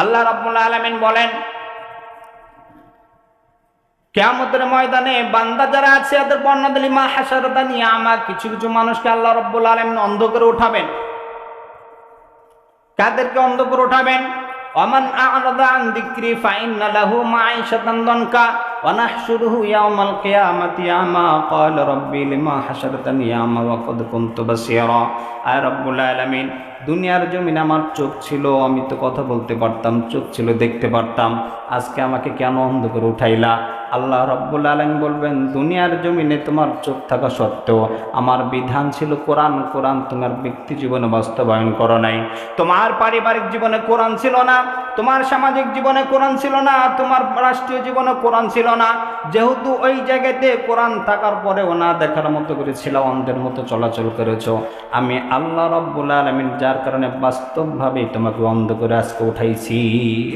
আল্লাহ রাব্বুল আলামিন বলেন, কিয়ামতের ময়দানে বান্দা যারা আছে এদের বর্ণনা দিলি মা হাশারাতানি আমা, কিছু কিছু মানুষকে আল্লাহ রাব্বুল আলামিন অন্ধ করে উঠাবেন। কাদেরকে অন্ধ করে উঠাবেন? ওয়ামান আ'রাদা আন যিকরি ফাইন্না লাহু মাঈশাতান দানকা ওয়া নাহশুরুহু ইয়াওমাল কিয়ামাতি আমা ক্বালা রাব্বি লিমা হাশারতানি আমা ওয়া ক্বাদ কুনতু বাসীরা। আয় রব্বুল আলামিন, দুনিয়ার জমিনে আমার চোখ ছিল, আমি তো কথা বলতে পারতাম, চোখ ছিল, দেখতে পারতাম, আজকে আমাকে কেন অন্ধ করে উঠাইলা? আল্লাহ রব্বুল আলামিন বলবেন, দুনিয়ার জমিনে তোমার চোখ থাকা সত্ত্বেও আমার বিধান ছিল কোরআন, কোরআন তোমার ব্যক্তি জীবনে বাস্তবায়ন করো নাই। তোমার পারিবারিক জীবনে কোরআন ছিল না, তোমার সামাজিক জীবনে কোরআন ছিল না, তোমার রাষ্ট্রীয় জীবনে কোরআন ছিল না। যেহেতু ওই জায়গাতে কোরআন থাকার পরেও না দেখার মতো করেছিল, অন্ধের মতো চলাচল করেছো, আমি আল্লাহ রব্বুল আলামিন যার কারণে বাস্তবভাবেই তোমাকে অন্ধ করে আজকে উঠাইছি।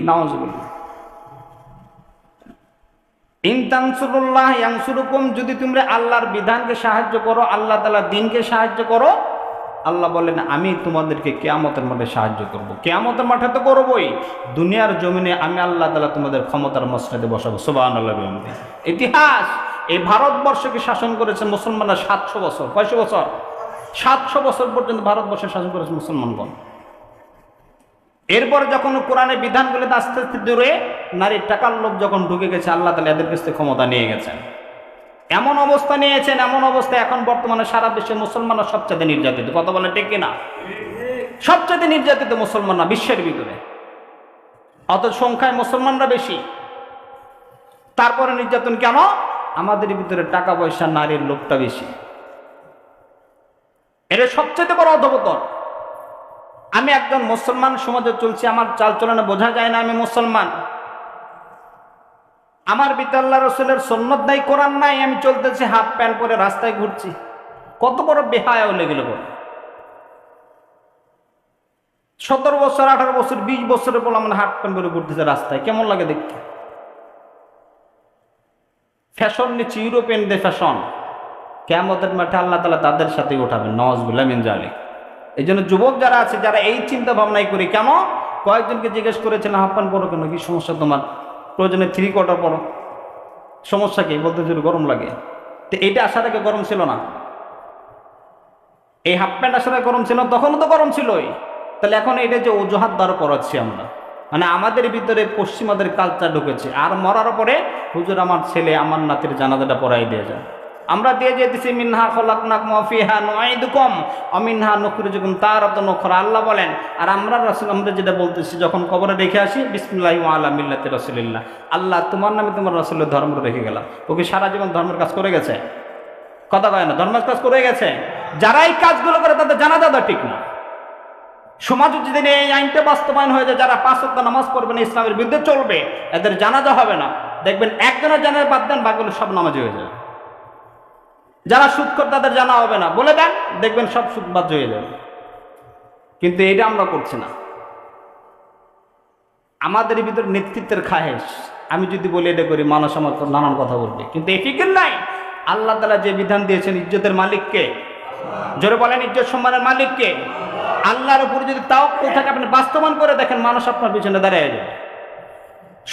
নাউজুবিল্লাহ। ইন তানসুরুল্লাহ ইয়ানসুরুকুম, যদি তোমরা আল্লাহর বিধানকে সাহায্য করো, আল্লাহ তাআলার দ্বীনকে সাহায্য করো, আল্লাহ বলেন আমি তোমাদেরকে কিয়ামতের মাঠে সাহায্য করব। কিয়ামতের মাঠে তো করবই, দুনিয়ার জমিনে আমি আল্লাহ তাআলা তোমাদের ক্ষমতার মসনদে বসাবো। সুবহানাল্লাহ। ইতিহাস, এই ভারতবর্ষকে শাসন করেছে মুসলমানরা 700 বছর। কয়শো বছর? 700 বছর পর্যন্ত ভারতবর্ষে শাসন করেছে মুসলমানগণ। এরপরে যখন কোরআনের বিধানগুলিতে আস্তে আস্তে দূরে নারীর টাকার লোভ যখন ঢুকে গেছে, আল্লাহ তাআলা এদের কাছ থেকে ক্ষমতা নিয়ে গেছেন। এমন অবস্থা নিয়েছেন, এমন অবস্থা এখন বর্তমানে সারা বিশ্বে মুসলমানরা সবচেয়ে নির্যাতিত। কথা বলেন ঠিক কিনা? সবচেয়ে নির্যাতিত মুসলমানরা বিশ্বের ভিতরে, অত সংখ্যায় মুসলমানরা বেশি। তারপরে নির্যাতন কেন? আমাদের ভিতরে টাকা পয়সা, নারীর লোভটা বেশি। এটা সবচেয়ে বড় অধঃপতন। আমি একজন মুসলমান সমাজে চলছি, আমার চালচলনে বোঝা যায় না আমি মুসলমান। আমার ভিতরে আল্লাহ রাসূলের সুন্নাত নাই, কোরআন নাই, আমি চলতেছি হাফ প্যান্ট পরে রাস্তায় ঘুরছি। কত বড় বেহায়া হলে গেল। 17 বছর, 18 বছর, 20 বছরের বলে আমরা হাফ প্যান্ট পরে ঘুরতেছে রাস্তায়, কেমন লাগে দেখতে? ফ্যাশন নিচ্ছে, ইউরোপিয়ানদের ফ্যাশন। কিয়ামতের মাঠে আল্লাহ তাআলা তাদের সাথে উঠাবেন। নাউজুবিল্লাহ মিন যালিক। এই জন্য যুবক যারা আছে, যারা এই চিন্তা ভাবনাই করি, কেন? কয়েকজনকে জিজ্ঞেস করেছিলাম হাফ প্যান্ট পরো কেন, কি সমস্যা তোমার? প্রয়োজনে 3 কোয়ার্টার পরো, সমস্যা কি? বলতে যদি গরম লাগে। তো এইটা আসার আগে গরম ছিল না? এই হাফ প্যান্ট আসার আগে গরম ছিল? তখনও তো গরম ছিলই। তাহলে এখন এটা যে অজুহাত দ্বারা করাচ্ছি আমরা, মানে আমাদের ভিতরে পশ্চিমাদের কালচার ঢুকেছে। আর মরার পরে হুজুর আমার ছেলে, আমার নাতির জানাজাটা পড়াই দিয়ে যায়। আমরা দিয়ে যেতেছি মিনহা খলাকনাকুম ওয়া ফিহা নুঈদুকুম ওয়া মিনহা নুখরিজুকুম তারাতান উখরা। আল্লাহ বলেন, আর আমরা রাসূল আমরা যেটা বলতেছি, যখন কবরে রেখে আসি বিসমিল্লাহি ওয়া আলা মিল্লাতি রাসূলিল্লাহ, আল্লাহ তোমার নামে তোমার রাসূলের ধর্ম রেখে গেলাম। ওকে সারা জীবন ধর্মের কাজ করে গেছে? কথা কয় না? ধর্মের কাজ করে গেছে। যারা এই কাজগুলো করে তাদের জানাজা দেওয়া ঠিক না। সমাজ যদি এই আইনটা বাস্তবায়ন হয়ে যায়, যারা 5 ওয়াক্ত নামাজ পড়বে না, ইসলামের বিরুদ্ধে চলবে, এদের জানাজা হবে না। দেখবেন একজনের জানাজা বাদ দেন, বাকিগুলো সব নামাজি হয়ে যাবে। যারা সুদখোর তাদের জানা হবে না, বলে দেন, দেখবেন সব সুদ বাদ হয়ে যাবে। কিন্তু এটা আমরা করছি না। আমাদের ভিতরে নেতৃত্বের খাহেশ, আমি যদি বলি এটা করি, মানুষ আমার নানান কথা বলবে, কিন্তু এই ফিকির নাই। আল্লাহ তাআলা যে বিধান দিয়েছেন, ইজ্জতের মালিককে, জোরে বলেন, ইজ্জত সম্মানের মালিককে। আল্লাহর উপরে যদি তাওয়াক্কুল থাকে, আপনি বাস্তবায়ন করে দেখেন, মানুষ আপনার পিছনে দাঁড়িয়ে যাবে,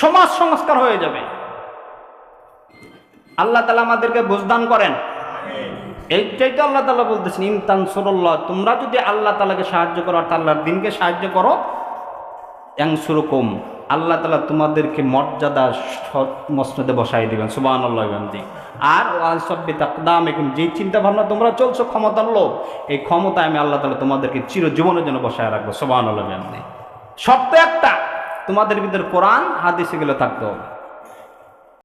সমাজ সংস্কার হয়ে যাবে। আল্লাহ তাআলা আমাদেরকে বুঝদান করেন। এইটাই তো আল্লাহ তাআলা বলতেছেন, ইন তানসুরুল্লাহ, তোমরা যদি আল্লাহ তাআলাকে সাহায্য করো, অর্থাৎ আল্লাহর দ্বীনকে সাহায্য করো, ইয়ানসুরুকুম, আল্লাহ তাআলা তোমাদেরকে মর্যাদা মসনদে বসাই দিবেন। সুবহানাল্লাহ। আর ওয়াসাব্বিত আকদামিকুম, যে চিন্তা ভাবনা তোমরা চলছো ক্ষমতার লোভ, এই ক্ষমতায় আমি আল্লাহ তাআলা তোমাদেরকে চিরজীবনের জন্য বসায় রাখবো। সুবহানাল্লাহ। শর্ত একটা, তোমাদের ভিতরে কোরআন হাদিস এগুলো থাকতে হবে।